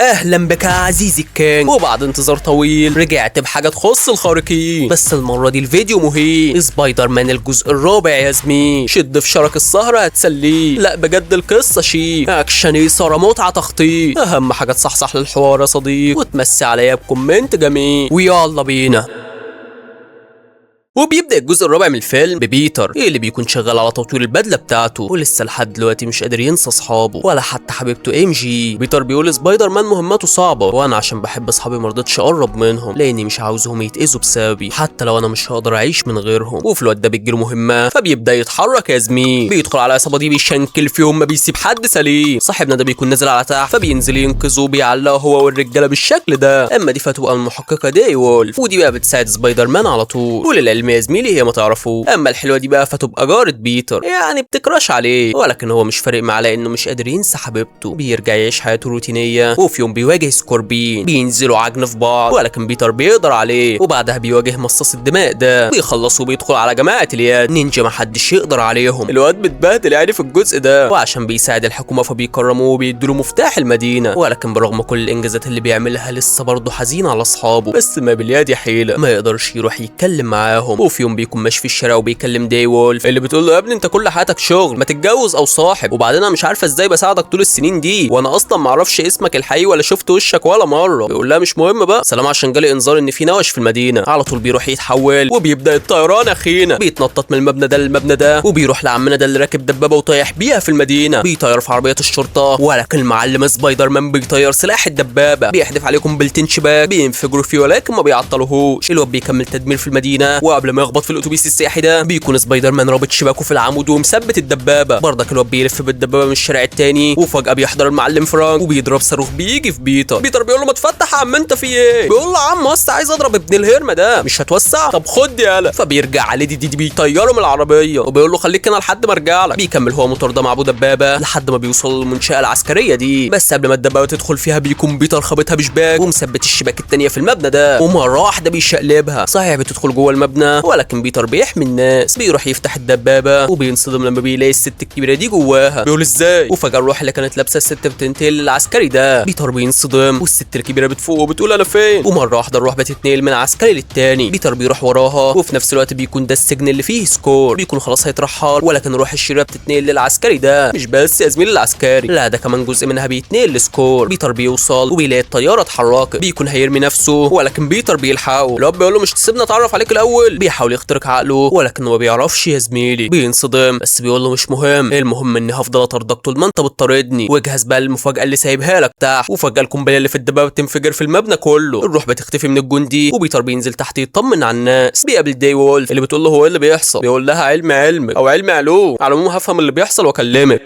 اهلا بك يا عزيزي الكان. وبعد انتظار طويل رجعت بحاجه تخص الخارقين، بس المره دي الفيديو مهين. سبايدر مان الجزء الرابع يا زميل، شد في شرك السهره هتسليه. لا بجد القصه شيك، اكشن اثاره متعه تخطيط، اهم حاجه تصحصح للحوار يا صديق وتمسي عليا بكومنت جميل. ويلا بينا. وبيبدأ الجزء الرابع من الفيلم ببيتر اللي بيكون شغال على تطوير البدلة بتاعته، ولسه لحد دلوقتي مش قادر ينسى اصحابه ولا حتى حبيبته ام جي. بيتر بيقول سبايدر مان مهمته صعبة، وانا عشان بحب اصحابي مرضتش اقرب منهم لاني مش عاوزهم يتأذوا بسببي، حتى لو انا مش هقدر اعيش من غيرهم. وفي الوقت ده بتجيله مهمة فبيبدأ يتحرك يا زميل، بيدخل على العصابة دي بيشنكل فيهم، ما بيسيب حد سليم. صاحبنا ده بيكون نازل على تحت فبينزل ينقذه، بيعلقه هو والرجالة بالشكل ده. اما دي فتبقى المحققة دي وولف، ودي بقى بتساعد سبايدر مان على طول. وللعلم يا زميلي هي ما تعرفوه. اما الحلوه دي بقى فتبقى جارة بيتر، يعني بتكراش عليه، ولكن هو مش فارق معاه لانه مش قادر ينسى حبيبته. بيرجع يعيش حياته روتينيه، وفي يوم بيواجه سكوربين، بينزلوا عجن في بعض، ولكن بيتر بيقدر عليه. وبعدها بيواجه مصاص الدماء ده، بيخلص وبيدخل على جماعه اليد نينجا محدش يقدر عليهم. الواد بتبهدل يعني في الجزء ده، وعشان بيساعد الحكومه فبيكرموه وبيدوا مفتاح المدينه. ولكن برغم كل الانجازات اللي بيعملها لسه برضه حزين على اصحابه، بس ما باليد يا حيله ما يقدرش يروح يتكلم معاهم. وفي يوم بيكون ماشي في الشارع وبيكلم دي وولف اللي بتقول له يا ابني انت كل حياتك شغل، ما تتجوز او صاحب. وبعدين انا مش عارفه ازاي بساعدك طول السنين دي، وانا اصلا ما اعرفش اسمك الحقيقي ولا شفت وشك ولا مره. بيقول لها مش مهم بقى سلام، عشان جالي انذار ان في نوش في المدينه. على طول بيروح يتحول وبيبدا الطيران اخينا، بيتنطط من المبنى ده للمبنى ده، وبيروح لعمنا ده اللي راكب دبابه وطايح بيها في المدينه. بيطير في عربيه الشرطه، ولكن المعلم سبايدر مان بيطير سلاح الدبابه، بيحدف عليكم بلتين شباك بينفجروا فيه ولكن ما بيعطلوهوش. الواد بيكمل تدمير في المدينه، وقبل ما يخبط في الاتوبيس السياحي ده بيكون سبايدر مان رابط شباكه في العمود ومثبت الدبابه. برضك الواد بيلف بالدبابه من الشارع التاني، وفجاه بيحضر المعلم فرانك وبيضرب صاروخ بيجي في بيتر. بيتر بيقول له ما تفتح يا عم انت في ايه؟ بيقول له يا عم وسع، عايز اضرب ابن الهرمه ده. مش هتوسع؟ طب خد يالا. فبيرجع عليه دي بيطيره من العربيه وبيقول له خليك هنا لحد ما ارجع لك. بيكمل هو مطارده مع ابو دبابه لحد ما بيوصل للمنشاه العسكريه دي، بس قبل ما الدبابه تدخل فيها بيكون بيتر خابطها بشباك ومثبت الشباك التانيه في المبنى ده، ومره واحده بيشقلبها. صحيح بتدخل جوه المبنى، ولكن بيتر بيحمي الناس. بيروح يفتح الدبابه وبينصدم لما بيلاقي الست الكبيره دي جواها. بيقول ازاي؟ وفجاه الروح اللي كانت لابسه الست بتنتقل للعسكري ده. بيتر بينصدم والست الكبيره بتفوق وبتقول انا فين، ومره واحده الروح بتتنقل من عسكري للتاني. بيتر بيروح وراها، وفي نفس الوقت بيكون ده السجن اللي فيه سكور، بيكون خلاص هيترحل، ولكن روح الشريره بتتنقل للعسكري ده. مش بس يا زميلي العسكري، لا ده كمان جزء منها بيتنقل لسكور. بيتر بيوصل وبيلاقي الطياره اتحركت، بيكون هيرمي نفسه ولكن بيتر بيلحقه. الواد بيقول له مش تسيبنا اتعرف عليك الاول. بيحاول يخترق عقله ولكن ما بيعرفش يا زميلي، بينصدم بس بيقول له مش مهم، المهم اني هفضل اطاردك طول ما انت بتطاردني. واجهز بقى المفاجاه اللي سايبها لك تحت. وفجاه القنبله اللي في الدبابه بتنفجر في المبنى كله، الروح بتختفي من الجندي وبيتر بينزل تحت يطمن على الناس. بيقابل دي وولف اللي بتقول له هو ايه اللي بيحصل؟ بيقول لها علمك او علم علوم، على العموم هفهم اللي بيحصل واكلمك.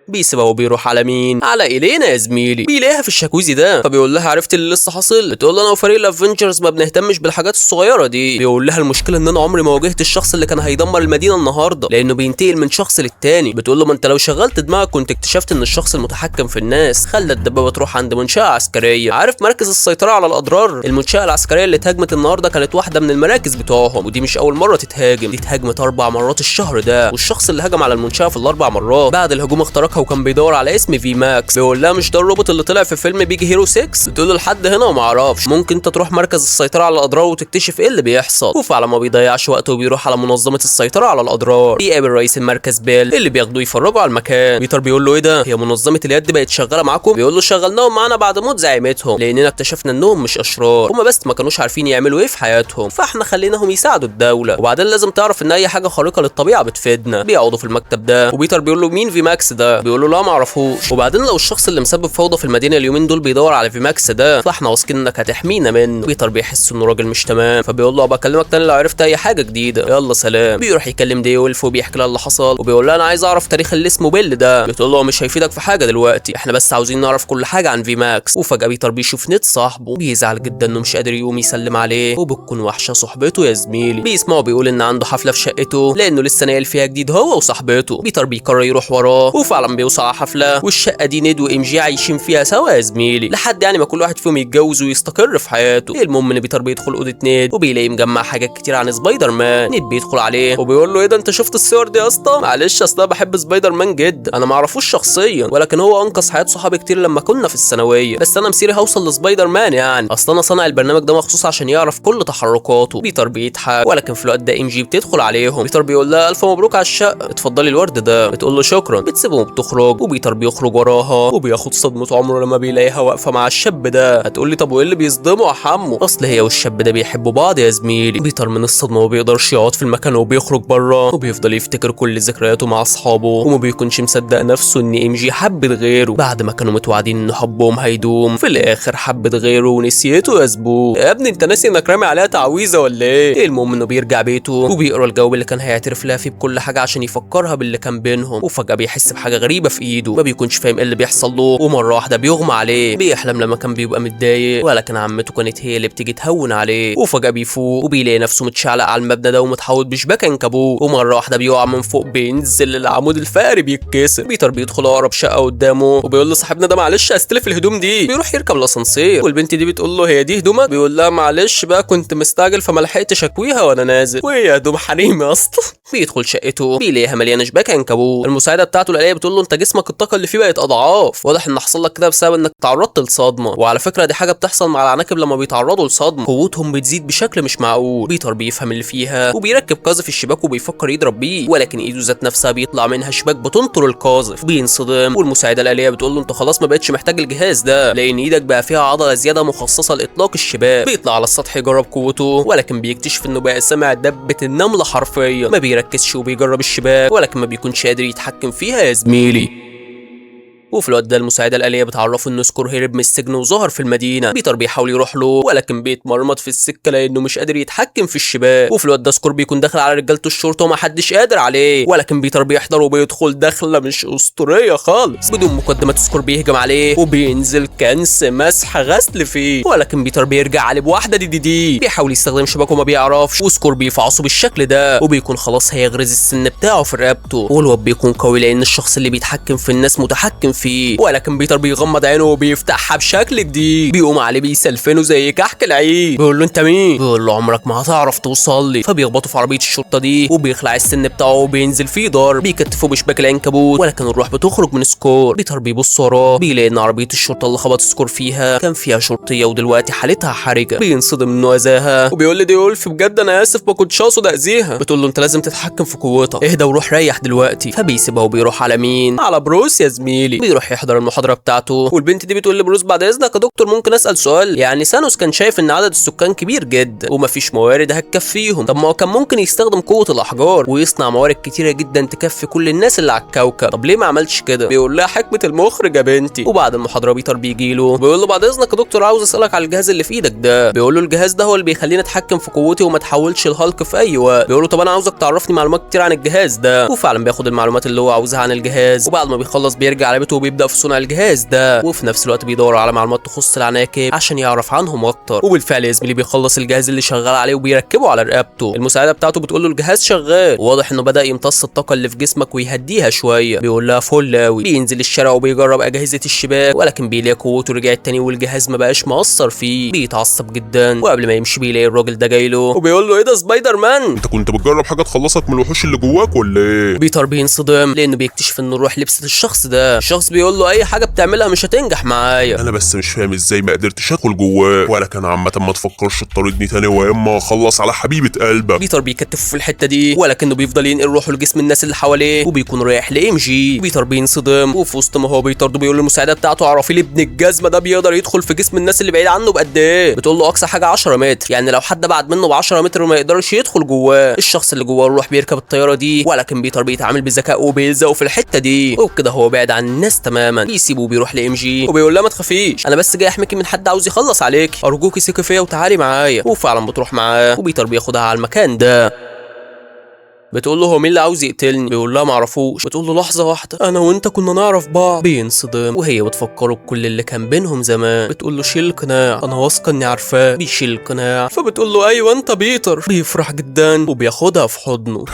بيسيبها وبيروح على مين؟ على إلينا يا زميلي. بيلاقيها في الشاكوزي ده فبيقول لها عرفت اللي لسه حاصل؟ بتقول له انا وفريق الافنجرز ما بنهتمش بالحاجات الصغيره دي. بيقول لها المشكله ان انا عمري ما واجهت الشخص اللي كان هيدمر المدينه النهارده، لانه بينتقل من شخص للتاني. بتقول له ما انت لو شغلت دماغك كنت اكتشفت ان الشخص المتحكم في الناس خلى الدبابه تروح عند منشاه عسكريه. عارف مركز السيطره على الاضرار؟ المنشاه العسكريه اللي اتهاجمت النهارده كانت واحده من المراكز بتوعهم، ودي مش اول مره تتهاجم، دي اتهاجمت 4 مرات الشهر ده. والشخص اللي هجم على المنشاه في ال4 مرات بعد الهجوم اخترقها وكان بيدور على اسم في ماكس. بيقول لها مش ده الروبوت اللي طلع في فيلم بيج هيرو 6؟ بتقول له لحد هنا وما اعرفش، ممكن انت تروح مركز السيطره على الاضرار وتكتشف ايه اللي بيحصل. وفعلا ما بيضيعش وقته وبيروح على منظمه السيطره على الاضرار. بيقابل رئيس المركز بيل اللي بياخدوه يفرجوا على المكان. بيتر بيقول له ايه ده؟ هي منظمه اليد بقت شغاله معاكم؟ بيقول له شغلناهم معانا بعد موت زعيمتهم لاننا اكتشفنا انهم مش اشرار، هما بس ما كانوش عارفين يعملوا ايه في حياتهم، فاحنا خليناهم يساعدوا الدوله. وبعدين لازم تعرف ان اي حاجه خارقه للطبيعه بتفيدنا. بيقعدوا في المكتب ده وبيتر بيقول له مين في ماكس ده؟ بيقول له لا ما اعرفوش. وبعدين لو الشخص اللي مسبب فوضى في المدينه اليومين دول بيدور على في ماكس ده فاحنا واثقين انك هتحمينا منه. بيتر بيحس انه راجل مش تمام فبيقول له ابقى اكلمك تاني لو عرفت اي حاجه جديده، يلا سلام. بيروح يكلم دي وولف وبيحكي لها اللي حصل وبيقول لها انا عايز اعرف تاريخ اللي اسمه بيل ده. بتقول له مش هيفيدك في حاجه دلوقتي، احنا بس عاوزين نعرف كل حاجه عن في ماكس. وفجاه بيتر بيشوف نيد صاحبه، بيزعل جدا انه مش قادر يقوم يسلم عليه، وبتكون وحشه صحبته يا زميلي. بيسمعه بيقول ان عنده حفله في شقته لانه لسه ناقل فيها جديد هو وصاحبته. بيتر بيقرر يروح وراه، وفعلا طبعا بيوصل على حفله، والشقه دي نيد وام جي عايشين فيها سوا يا زميلي لحد يعني ما كل واحد فيهم يتجوز ويستقر في حياته. المهم ان بيتر بيدخل اوضه نيد وبيلاقي مجمع حاجات كتير عن سبايدر مان. نيد بيدخل عليه وبيقول له ايه ده انت شفت الصور دي يا اسطى؟ معلش اصل انا بحب سبايدر مان جدا، انا ما اعرفوش شخصيا ولكن هو انقذ حياه صحابي كتير لما كنا في الثانويه، بس انا مسيري هوصل لسبايدر مان يعني، اصل انا صانع البرنامج ده مخصوص عشان يعرف كل تحركاته. بيتر بيضحك ولكن في الوقت ده ام جي بتدخل عليهم. بيتر بيقول لها الف مبروك على الشقه، اتفضلي الورد ده. بتقول له شكرا، بتسيبهم وبتخرج وبيتر بيخرج وراها وبياخد صدمه عمره لما بيلاقيها واقفه مع الشاب ده. هتقول لي طب وايه اللي بيصدمه يا حمو؟ اصل هي والشاب ده بيحبوا بعض يا زميلي. بيتر من الصدمه ما بيقدرش يقعد في المكان وبيخرج بره وبيفضل يفتكر كل ذكرياته مع اصحابه وما بيكونش مصدق نفسه ان ام جي حبت غيره بعد ما كانوا متوعدين ان حبهم هيدوم. في الاخر حبت غيره ونسيته يا زبون. يا ابني انت ناسي انك رامي عليها تعويذه ولا ايه؟ المهم انه بيرجع بيته وبيقرا الجواب اللي كان هيعترف لها فيه بكل حاجه عشان يفكرها باللي كان بينهم، وفجاه بيحس بحاجه غريبه في ايده، ما بيكونش فاهم ايه اللي بيحصل له، ومره واحده بيغمى عليه. بيحلم لما كان بيبقى متضايق ولكن عمته كانت هي اللي بتيجي تهون عليه، وفجاه بيفوق وبيلاقي نفسه متشعلق على المبنى ده ومتحوط بشباك عنكبوت، ومره واحده بيقع من فوق بينزل العمود الفقري بيتكسر. بيتر بيدخل اقرب شقه قدامه وبيقول له صاحبنا ده معلش استلف الهدوم دي. بيروح يركب الاسانسير والبنت دي بتقول له هي دي هدومك؟ بيقول لها معلش بقى كنت مستعجل فما لحقتش اكويها وانا نازل، وهي هدوم حريمي اصلا. بيدخل شقته بيلاقيها مليانه شباك عنكبوت. المساعده بتاعته الاليه بتقول له انت جسمك الطاقه اللي فيه بقت اضعاف، واضح ان حصل لك كده بسبب انك تعرضت لصدمه، وعلى فكره دي حاجه بتحصل مع العناكب لما بيتعرضوا لصدمه، قوتهم بتزيد بشكل مش معقول. بيتر بيفهم اللي فيها وبيركب قاذف الشباك وبيفكر يضرب بيه، ولكن ايده ذات نفسها بيطلع منها شباك بتنطر القاذف. بينصدم والمساعده الاليه بتقول له انت خلاص ما بقتش محتاج الجهاز ده لان ايدك بقى فيها عضله زياده مخصصه لاطلاق الشباك. بيطلع على السطح يجرب قوته ولكن بيكتشف انه بقى سامع دبه النمله حرفيا. ما بيركزش وبيجرب الشباك ولكن ما بيكونش قادر يتحكم فيها يا زميلي. وفي الوقت ده المساعده الاليه بتعرفه ان سكور هرب من السجن وظهر في المدينه. بيتر بيحاول يروح له ولكن بيتمرمط في السكه لانه مش قادر يتحكم في الشباك. وفي الوقت ده سكور بيكون داخل على رجاله الشرطه وما حدش قادر عليه، ولكن بيتر بيحضر وبيدخل دخله مش اسطوريه خالص. بدون مقدمات سكور بيهجم عليه وبينزل كنس مسح غسل فيه، ولكن بيتر بيرجع عليه بواحده دي بيحاول يستخدم شباكه وما بيعرفش، وسكور بيفعصه بالشكل ده وبيكون خلاص هيغرز السن بتاعه في رقبته. والواد بيكون قوي لان الشخص اللي بيتحكم في الناس متحكم فيه، ولكن بيتر بيغمض عينه وبيفتحها بشكل جديد. بيقوم عليه بيسلفنه زي كحك العيد. بيقول له انت مين؟ بيقول له عمرك ما هتعرف توصل لي. فبيخبطه في عربيه الشرطه دي وبيخلع السن بتاعه وبينزل فيه ضرب، بيكتفه بشباك العنكبوت ولكن الروح بتخرج من سكور. بيتر بيبص وراه بيلاقي ان عربيه الشرطه اللي خبط سكور فيها كان فيها شرطيه ودلوقتي حالتها حرجه. بينصدم انه اذاها وبيقول لي دي ولف بجد انا اسف ما كنتش اقصد اذيها. بتقول له انت لازم تتحكم في قوتك، اهدى وروح ريح دلوقتي. فبيسيبها وبيروح على مين؟ على بروس يا زميلي. بيروح يحضر المحاضره بتاعته والبنت دي بتقول لبروس بعد اذنك يا دكتور ممكن اسال سؤال؟ يعني ثانوس كان شايف ان عدد السكان كبير جدا ومفيش موارد هتكفيهم، طب ما هو كان ممكن يستخدم قوه الاحجار ويصنع موارد كتيره جدا تكفي كل الناس اللي على الكوكب، طب ليه ما عملش كده؟ بيقول لها حكمه المخرج يا بنتي. وبعد المحاضره بيتر بيجي له بيقول له بعد اذنك يا دكتور عاوز اسالك على الجهاز اللي في ايدك ده. بيقول له الجهاز ده هو اللي بيخليني اتحكم في قوتي وما اتحولش لهالك في اي وقت. بيقول له طب انا عاوزك تعرفني معلومات كتير عن الجهاز ده. وفعلا بياخد المعلومات اللي هو عاوزها عن الجهاز، وبعد ما بيخلص بيرجع على بيته وبيبدا في صنع الجهاز ده، وفي نفس الوقت بيدور على معلومات تخص العناكب عشان يعرف عنهم اكتر. وبالفعل يا زميلي بيخلص الجهاز اللي شغال عليه وبيركبه على رقبته. المساعده بتاعته بتقول له الجهاز شغال وواضح انه بدا يمتص الطاقه اللي في جسمك ويهديها شويه. بيقول لها فل قوي. بينزل الشارع وبيجرب اجهزه الشباك ولكن بيلاقي قوته رجعت تاني والجهاز ما بقاش مؤثر فيه. بيتعصب جدا وقبل ما يمشي بيلاقي الراجل ده جاي له وبيقول له ايه ده سبايدر مان؟ انت كنت بتجرب حاجه تخلصك من الوحوش اللي جواك ولا ايه؟ بيتر بينصدم لانه بيكتشف ان الروح لبست الشخص ده. الشخص بيقول له اي حاجه بتعملها مش هتنجح معايا. انا بس مش فاهم ازاي ما قدرتش ادخل جواه، ولكن عامه ما تفكرش تطاردني تاني واما اخلص على حبيبه قلبك. بيتر بيكتفه في الحته دي ولكنه بيفضل ينقل روحه لجسم الناس اللي حواليه وبيكون رايح لام جي. بيتر بينصدم وفي وسط ما هو بيطرده بيقول للمساعده بتاعته اعرفي لي ابن الجزمه ده بيقدر يدخل في جسم الناس اللي بعيد عنه بقد ايه؟ بتقول له اقصى حاجه 10 متر، يعني لو حد بعد منه ب 10 متر ما يقدرش يدخل جواه. الشخص اللي جواه الروح بيركب الطياره دي ولكن بيتر بيتعامل بذكاء وبيلزقه في الحته دي، وبكده هو بعد عن الناس تماما. بيسيبه وبيروح لام جي وبيقول لها ما تخافيش انا بس جاي احميكي من حد عاوز يخلص عليكي، ارجوكي ثقي فيا وتعالي معايا. وفعلا بتروح معاه وبيتر بياخدها على المكان ده. بتقول له هو مين اللي عاوز يقتلني؟ بيقول لها معرفوش. بتقول له لحظه واحده، انا وانت كنا نعرف بعض. بينصدم وهي بتفكره بكل اللي كان بينهم زمان. بتقول له شيل القناع، انا واثقه اني عارفاه. بيشيل القناع، فبتقول له ايوه انت بيتر. بيفرح جدا وبياخدها في حضنه.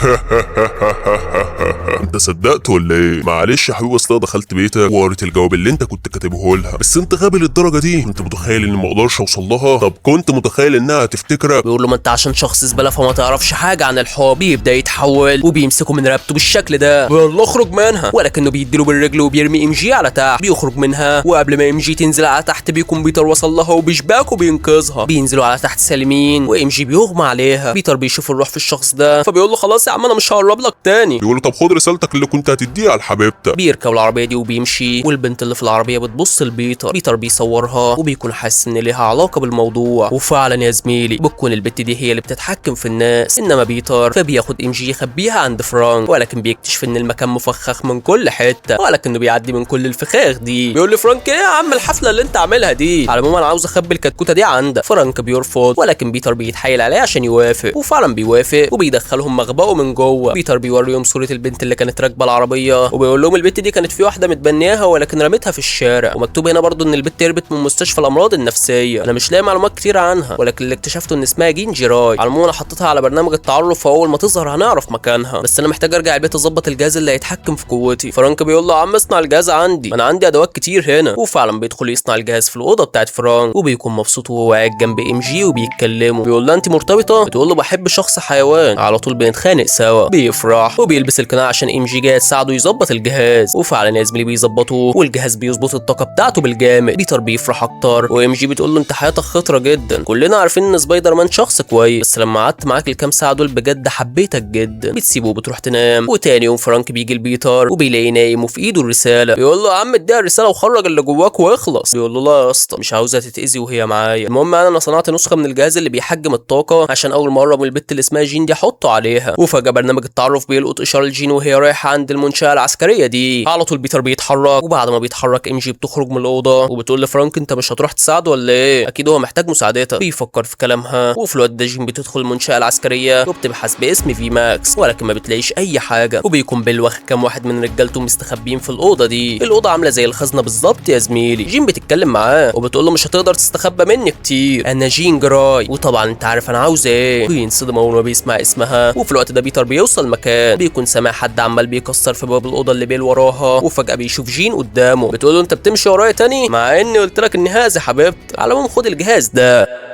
انت صدقت ولا ايه؟ معلش يا حبيبي، اصل دخلت بيتك وقريت الجواب اللي انت كنت كاتبه لها، بس انت غبي للدرجه دي؟ انت متخيل اني ما اقدرش اوصل لها؟ طب كنت متخيل انها هتفتكرك؟ بيقول له ما انت عشان شخص زباله فما تعرفش حاجه عن الحب. بيبدا يتحول وبيمسكه من رقبته بالشكل ده. بيقول له اخرج منها، ولكنه بيديله بالرجل وبيرمي ام جي على تحت. بيخرج منها، وقبل ما ام جي تنزل على تحت بيكون بيتر وصل لها وبيشباك وبينقذها. بينزلوا على تحت سالمين وام جي بيغمى عليها. بيتر بيشوف الروح في الشخص ده، فبيقول له خلاص يا عم انا مش هقرب لك تاني. بيقول له طب خد رسالتك اللي كنت هتديها لحبيبتك. بيركب العربيه دي وبيمشي، والبنت اللي في العربيه بتبص لبيتر. بيتر بيصورها وبيكون حاسس ان ليها علاقه بالموضوع. وفعلا يا زميلي بتكون البت دي هي اللي بتتحكم في الناس. انما بيتر فبياخد ام جي يخبيها عند فرانك، ولكن بيكتشف ان المكان مفخخ من كل حته، ولكنه بيعدي من كل الفخاخ دي. بيقول لفرانك ايه يا عم الحفله اللي انت عاملها دي؟ على العموم انا عاوز اخبي الكتكوته دي عندك. فرانك بيرفض، ولكن بيتر بيتحايل عليه عشان يوافق، وفعلا بيوافق وبيدخلهم مخبأه من جوه. بيتر بيوريهم صوره البنت اللي كانت راكبه العربيه، وبيقول لهم البنت دي كانت في واحده متبنياها ولكن رمتها في الشارع. ومكتوب هنا برضو ان البنت هربت من مستشفى الامراض النفسيه. انا مش لاقي معلومات كتير عنها، ولكن اللي اكتشفته ان اسمها جين جيراي. على العموم انا حطيتها على برنامج التعرف، فاول ما تظهر هنعرف مكانها، بس انا محتاج ارجع البيت اظبط الجهاز اللي هيتحكم في قوتي. فرانك بيقول له يا عم اصنع الجهاز عندي، انا عندي ادوات كتير هنا. وفعلا بيدخل يصنع الجهاز في الاوضه بتاعت فرانك، وبيكون مبسوط وهو قاعد جنب ام جي وبيتكلموا. بيقول لها انت مرتبطه؟ بتقول له بحب شخص حيوان. على طول بنتخانق سوا. بيفرح وبيلبس القناع عشان ام جي جاي تساعده يظبط الجهاز، وفعلا يا زميلي بيظبطه والجهاز بيظبط الطاقه بتاعته بالجامد. بيتر بيفرح اكتر، وام جي بتقول له انت حياتك خطره جدا، كلنا عارفين ان سبايدر مان شخص كويس، بس لما قعدت معاك الكام ساعه دول بجد حبيتك جدا. بتسيبه وبتروح تنام. وتاني يوم فرانك بيجي لبيتر وبيلاقيه نايم وفي ايده الرساله. بيقول له يا عم اديها الرساله وخرج اللي جواك واخلص. بيقول له لا يا اسطى مش عاوزها تتاذي وهي معايا. المهم انا صنعت نسخه من الجهاز اللي بيحجم الطاقه عشان اول مره من البت اللي اسمها جين دي احطه عليها. وفجاه برنامج التعرف بيلقط اشاره الجين وهي رايحه عند المنشاه العسكريه دي. على طول بيتر بيتحرك، وبعد ما بيتحرك ام جي بتخرج من الاوضه وبتقول لفرانك انت مش هتروح تساعده ولا ايه؟ اكيد هو محتاج مساعدتك. بيفكر في كلامها، وفي الوقت ده جين بتدخل المنشاه العسكريه وبتبحث باسم في ماكس، ولكن ما بتلاقيش اي حاجه. وبيكون بيل واخد كام واحد من رجالته مستخبيين في الاوضه دي. الاوضه عامله زي الخزنه بالظبط يا زميلي. جين بتتكلم معاه وبتقول له مش هتقدر تستخبى مني كتير، انا جين جراي، وطبعا انت عارف انا عاوز ايه. بينصدم اول ما بيسمع اسمها. وفي الوقت ده بيتر بيوصل مكان، بيكون سامع حد عمال بيكسر في باب الاوضه اللي بيل وراها، وفجاه بيشوف جين قدامه. بتقول له انت بتمشي ورايا تاني مع اني قلت لك اني هاذي حبيبتي. على العموم خد الجهاز ده.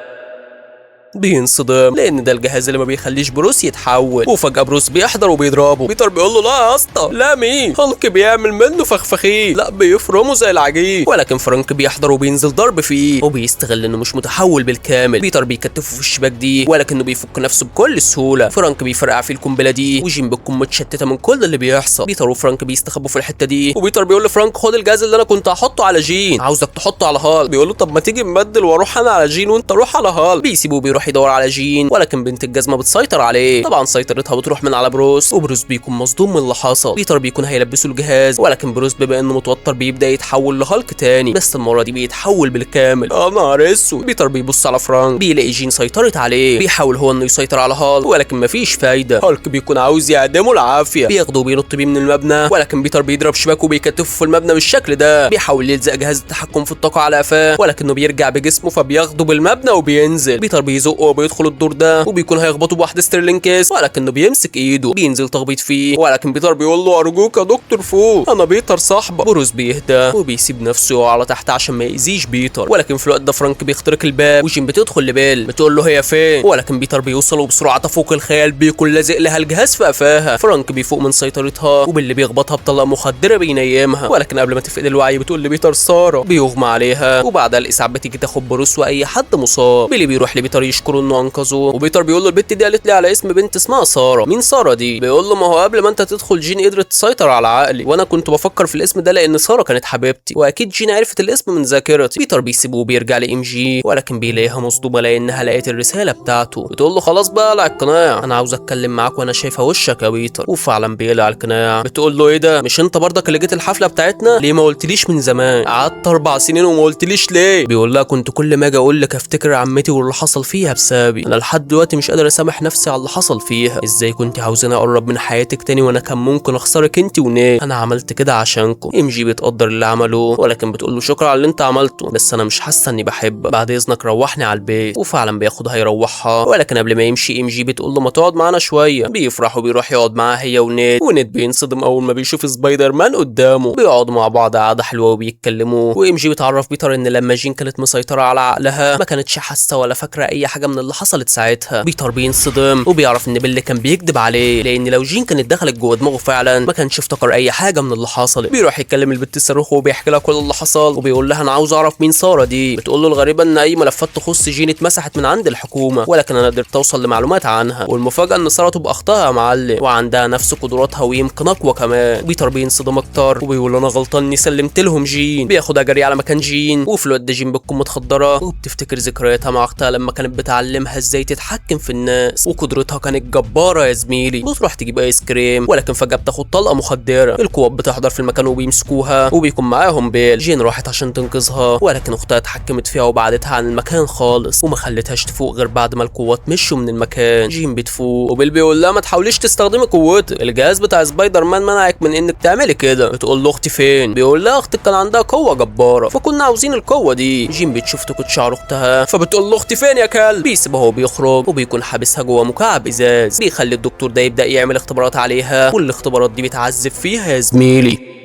بينصدم لان ده الجهاز اللي ما بيخليش بروس يتحول. وفجاه بروس بيحضر وبيضربه. بيتر بيقول له لا يا اسطى، لا مين؟ هالك بيعمل منه فخفخين، لا بيفرمه زي العجين. ولكن فرانك بيحضر وبينزل ضرب فيه، وبيستغل انه مش متحول بالكامل. بيتر بيكتفه في الشباك دي، ولكنه بيفك نفسه بكل سهوله. فرانك بيفرقع في القنبله دي، وجين بتكون متشتته من كل اللي بيحصل. بيتر وفرانك بيستخبوا في الحته دي، وبيتر بيقول لفرانك خد الجهاز اللي انا كنت هحطه على جين، عاوزك تحطه على هال. بيقول له طب ما تيجي نبدل واروح انا على جين وانت روح على هال. بيسيبه بيروح يدور على جين، ولكن بنت الجزمه بتسيطر عليه. طبعا سيطرتها بتروح من على بروس، وبروس بيكون مصدوم من اللي حصل. بيتر بيكون هيلبسه الجهاز، ولكن بروس بما انه متوتر بيبدا يتحول لهالك تاني، بس المره دي بيتحول بالكامل. نهار اسود. بيتر بيبص على فرانك، بيلاقي جين سيطرت عليه. بيحاول هو انه يسيطر على هالك، ولكن مفيش فايده. هالك بيكون عاوز يعدمه العافيه. بياخده وبينط بيه من المبنى، ولكن بيتر بيضرب شباكه وبيكتفه في المبنى بالشكل ده. بيحاول يلزق جهاز التحكم في الطاقه على قفاه، ولكنه بيرجع بجسمه فبياخده بالمبنى وبينزل. بيتر بيزقه وبيدخل الدور ده، وبيكون هيخبطه بواحده ستيرلينج كيس، ولكنه بيمسك ايده. بينزل تخبيط فيه، ولكن بيتر بيقول له ارجوك يا دكتور فوق، انا بيتر صاحبك. بروس بيهدى وبيسيب نفسه على تحت عشان ما يأذيش بيتر. ولكن في الوقت ده فرانك بيخترق الباب، وجين بتدخل لبيل بتقول له هي فين، ولكن بيتر بيوصل وبسرعه تفوق الخيال بيكون لازق لها الجهاز في قفاها. فرانك بيفوق من سيطرتها، وباللي بيخبطها بطلقه مخدره بينيمها، ولكن قبل ما تفقد الوعي بتقول لبيتر ساره. بيغمى عليها، وبعدها الاسعاف بتيجي تاخد بروس واي حد مصاب. بيلي بيروح لبيتر يشكره انه انقذه، وبيتر بيقول له البت دي قالت لي على اسم بنت اسمها ساره. مين ساره دي؟ بيقول له ما هو قبل ما انت تدخل جين قدرت تسيطر على عقلي، وانا كنت بفكر في الاسم ده لان ساره كانت حبيبتي، واكيد جين عرفت الاسم من ذاكرتي. بيتر بيسيبه وبيرجع لام جي، ولكن بيلاقيها مصدومه لانها لقيت الرساله بتاعته. بتقول له خلاص بقى اقلع القناع، انا عاوز اتكلم معاك وانا شايفه وشك يا بيتر. وفعلا بيقلع القناع. بتقول له ايه ده؟ مش انت برضك اللي جيت الحفله بتاعتنا؟ ليه ما قلتليش من زمان؟ قعدت 4 سنين وما قلتليش ليه؟ بيقول لها كنت كل ما اجي اقول لك افتكر عمتي واللي حصل فيها فيها بسببي. انا لحد دلوقتي مش قادر اسامح نفسي على اللي حصل فيها. ازاي كنت عاوزاني اقرب من حياتك تاني وانا كان ممكن اخسرك انت ونيك؟ انا عملت كده عشانكم. ام جي بتقدر اللي عمله ولكن بتقول له شكرا على اللي انت عملته، بس انا مش حاسه اني بحبك، بعد اذنك روحني على البيت. وفعلا بياخدها يروحها، ولكن قبل ما يمشي ام جي بتقول له ما تقعد معانا شويه. بيفرح وبيروح يقعد معاها هي ونيد. ونيد بينصدم اول ما بيشوف سبايدر مان قدامه. بيقعدوا مع بعض قعده حلوه وبيتكلموا. وام جي بتعرف بيتر ان لما جين كانت مسيطره على عقلها ما كانتش حاسه ولا فاكره اي حاجه من اللي حصلت ساعتها. بيتر بينصدم وبيعرف ان بيل كان بيكذب عليه، لان لو جين كانت دخلت جوه دماغه فعلا ما كانش افتكر اي حاجه من اللي حصلت. بيروح يتكلم البت الصاروخ وبيحكي لها كل اللي حصل، وبيقول لها انا عاوز اعرف مين ساره دي. بتقول له الغريبه ان اي ملفات تخص جين اتمسحت من عند الحكومه، ولكن انا قدرت اوصل لمعلومات عنها، والمفاجاه ان ساره تبقى اختها يا معلم، وعندها نفس قدراتها ويمكن اقوى كمان. بيتر بينصدم اكتر وبيقول انا غلطان اني سلمت لهم جين. بياخدها جري على مكان جين، وفي الوقت ده جين بتكون متخدره وبتفتكر ذكرياتها مع اختها لما كانت بتعلمها ازاي تتحكم في الناس، وقدرتها كانت جباره يا زميلي. بتروح تجيب ايس كريم، ولكن فجاه بتاخد طلقه مخدره. القوات بتحضر في المكان وبيمسكوها، وبيكون معاهم بيل. جين راحت عشان تنقذها، ولكن اختها اتحكمت فيها وبعدتها عن المكان خالص، وما خلتهاش تفوق غير بعد ما القوات مشوا من المكان. جين بتفوق وبيل بيقول لها ما تحاوليش تستخدمي قوتك، الجهاز بتاع سبايدر مان منعك من انك تعملي كده. بتقول له اختي فين؟ بيقول لها اختك كان عندها قوه جباره فكنا عاوزين القوه دي. جين بتشوف تكت شعر اختها فبتقول له اختي فين يا كلب؟ بيسيبها وبيخرج وبيكون حابسها جوه مكعب ازاز. بيخلي الدكتور ده يبدا يعمل اختبارات عليها، والاختبارات دي بتعذب فيها يا زميلي.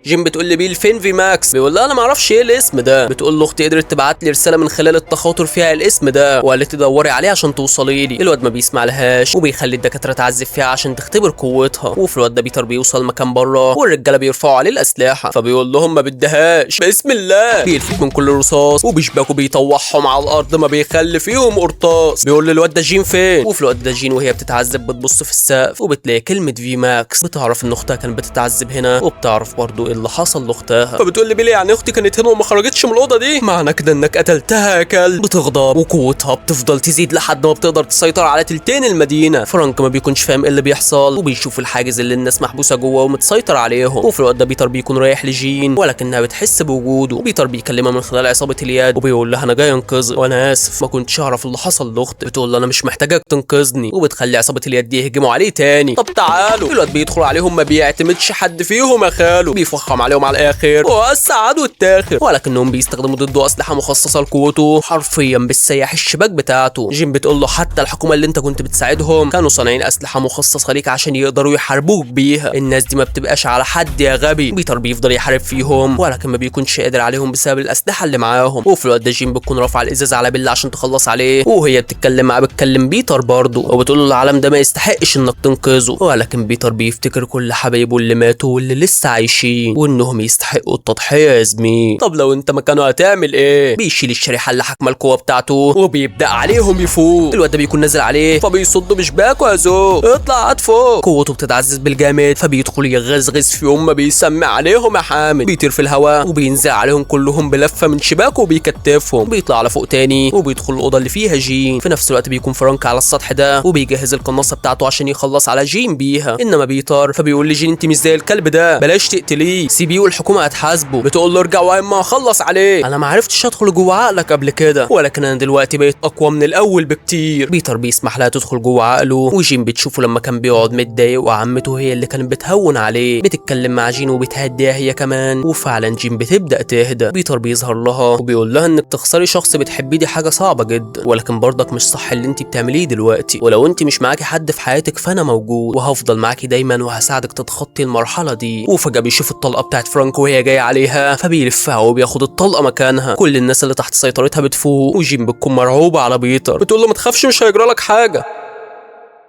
جيم بتقول لي بيل فين في ماكس؟ بيقول لها انا ما اعرفش ايه الاسم ده. بتقول له اختي قدرت تبعت لي رساله من خلال التخاطر فيها الاسم ده، وقالت تدوري عليه عشان توصلي لي. الواد ما بيسمع لهاش وبيخلي الدكاتره تعذب فيها عشان تختبر قوتها. وفي الواد ده بيتر بيوصل مكان بره والرجاله بيرفعوا عليه الاسلحه، فبيقول لهم ما بدهاش باسم الله. بيلفت من كل الرصاص وبيشبكوا بيطوحهم على الارض ما بيخلي فيهم قرطاس. بيقول للواد ده جين فين؟ وفي الواد ده جين وهي بتتعذب بتبص في السقف وبتلاقي كلمه في ماكس. بتعرف ان اختها كانت بتتعذب هنا، وبتعرف برضو ايه اللي حصل لاختها. فبتقول لي بيلي يعني اختي كانت هنا وما خرجتش من الاوضه دي؟ معنى كده انك قتلتها يا كلب. بتغضب وقوتها بتفضل تزيد لحد ما بتقدر تسيطر على تلتين المدينه. فرانك ما بيكونش فاهم ايه اللي بيحصل، وبيشوف الحاجز اللي الناس محبوسه جوه ومتسيطر عليهم. وفي الوقت ده بيتر بيكون رايح لجين ولكنها بتحس بوجوده. وبيتر بيكلمها من خلال عصابه اليد وبيقول لها انا جاي انقذك وانا اسف ما كنتش اعرف اللي حصل لاختي. بتقول له انا مش محتاجك تنقذني، وبتخلي عصابه اليد دي يهجموا عليه تاني. طب تعالوا. الواد بيدخل عليهم ما بيعتمدش حد فيهم يا خاله، بيفخم عليهم على الاخر ووسع عدو التاخر، ولكنهم بيستخدموا ضده اسلحه مخصصه لقوته حرفيا بالسياح الشباك بتاعته. جيم بتقول له حتى الحكومه اللي انت كنت بتساعدهم كانوا صانعين اسلحه مخصصه ليك عشان يقدروا يحاربوك بيها، الناس دي ما بتبقاش على حد يا غبي. بيتر بيفضل يحارب فيهم ولكن ما بيكونش قادر عليهم بسبب الاسلحه اللي معاهم. وفي الوقت ده جيم بتكون رافعه الازاز على بيل عشان تخلص عليه، وهي بتتكلم معاه بتكلم بيتر برضه وبتقول له العالم ده ما يستحقش انك تنقذه. ولكن بيتر بيفتكر كل حبايبه اللي ماتوا واللي لسه عايشين وانهم يستحقوا التضحيه يا زميلي. طب لو انت مكانه هتعمل ايه؟ بيشيل الشريحه اللي حاكمه القوه بتاعته وبيبدا عليهم يفوق. الواد ده بيكون نازل عليه فبيصد بشباكه يا زوج اطلع قد فوق. قوته بتتعزز بالجامد فبيدخل يغزغز فيهم ما بيسمع عليهم يا حامد. بيطير في الهواء وبينزل عليهم كلهم بلفه من شباكه وبيكتفهم. بيطلع على فوق تاني وبيدخل الاوضه اللي فيها جين. في نفس الوقت بيكون فرانك على السطح ده وبيجهز القناصه بتاعته عشان يخلص على جين بيها، انما بيطر فبيقول لجين انت مش زي الكلب ده بلاش تقتليه سيبيه والحكومه هتحاسبه. بتقول له ارجع واما اخلص عليه، انا ما عرفتش ادخل جوه عقلك قبل كده ولكن انا دلوقتي بقيت اقوى من الاول بكتير. بيتر بيسمح لها تدخل جوه عقله، وجين بتشوفه لما كان بيقعد متضايق وعمته هي اللي كانت بتهون عليه. بتتكلم مع جين وبتهديها هي كمان، وفعلا جين بتبدا تهدى. بيتر بيظهر لها وبيقول لها انك تخسري شخص بتحبيه دي حاجه صعبه جدا، ولكن برضك مش صح اللي انت بتعمليه دلوقتي، ولو انت مش معاكي حد في حياتك فانا موجود وهفضل معاكي دايما وهساعدك تتخطي المرحله دي. وفجاه بيشوف الطلقه بتاعت فرانك وهي جايه عليها فبيلفها وبياخد الطلقه مكانها. كل الناس اللي تحت سيطرتها بتفوق، وجين بتكون مرعوبه على بيتر. بتقول له ما تخافش مش هيجرى لك حاجه.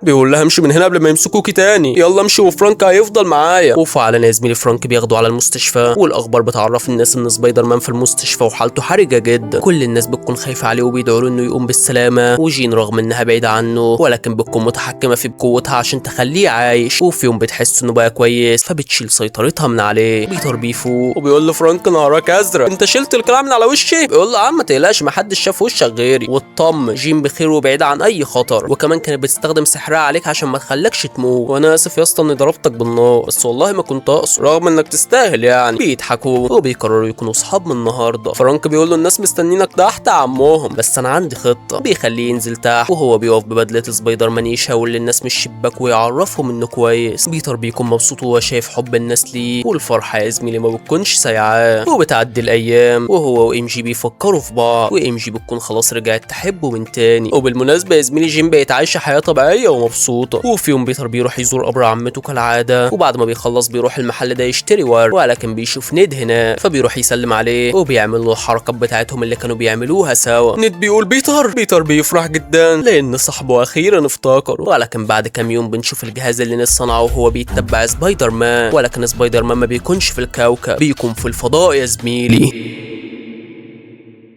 بيقول لها امشي من هنا قبل ما يمسكوكي تاني، يلا امشي وفرانك هيفضل معايا. وفعلا يا زميلي فرانك بياخده على المستشفى، والاخبار بتعرف الناس ان سبايدر مان في المستشفى وحالته حرجه جدا. كل الناس بتكون خايفه عليه وبيدعوا له انه يقوم بالسلامه، وجين رغم انها بعيده عنه ولكن بتكون متحكمه فيه بقوتها عشان تخليه عايش. وفي يوم بتحس انه بقى كويس فبتشيل سيطرتها من عليه. بيتر بيفوق وبيقول له فرانك نهارك ازرق انت شلت الكلام من على وشي. بيقول له عم ما تقلقش ما حدش شاف وشك غيري. والطم جين بخير وبعيد عن اي خطر، وكمان كانت بتستخدم سحر بحرقها عليك عشان ما تخليكش تموت، وانا اسف يا اسطى اني ضربتك بالنار، بس والله ما كنت اقصد، رغم انك تستاهل يعني. بيضحكوا وبيقرروا يكونوا اصحاب من النهارده. فرانك بيقول له الناس مستنينك تحت يا عمهم، بس انا عندي خطه. بيخليه ينزل تحت وهو بيقف ببدله سبايدر مان يشاور للناس من الشباك ويعرفهم انه كويس. بيتر بيكون مبسوط وهو شايف حب الناس ليه، والفرحه يا زميلي ما بتكونش سايعاه. وبتعدي الايام وهو وام جي بيفكروا في بعض، وام جي بتكون خلاص رجعت تحبه من تاني. وبالمناسبه يا زميلي جيم بقت عايشه حياه طبيعيه ومبسوطه. وفي يوم بيتر بيروح يزور قبر عمته كالعاده، وبعد ما بيخلص بيروح المحل ده يشتري ورد، ولكن بيشوف نيد هنا فبيروح يسلم عليه وبيعمل له الحركات بتاعتهم اللي كانوا بيعملوها سوا. نيد بيقول بيتر بيفرح جدا لان صاحبه اخيرا افتكر. ولكن بعد كام يوم بنشوف الجهاز اللي نيد صنعه وهو بيتبع سبايدر مان، ولكن سبايدر مان ما بيكونش في الكوكب، بيكون في الفضاء يا زميلي.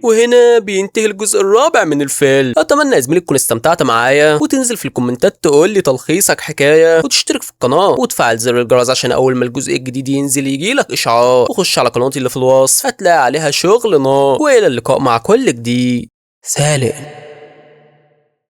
وهنا بينتهي الجزء الرابع من الفيلم. اتمنى يا زميلي تكون استمتعت معايا، وتنزل في الكومنتات تقول لي تلخيصك حكايه، وتشترك في القناه وتفعل زر الجرس عشان اول ما الجزء الجديد ينزل يجيلك اشعار. وخش على قناتي اللي في الوصف هتلاقي عليها شغل نار. والى اللقاء مع كل جديد. سالم.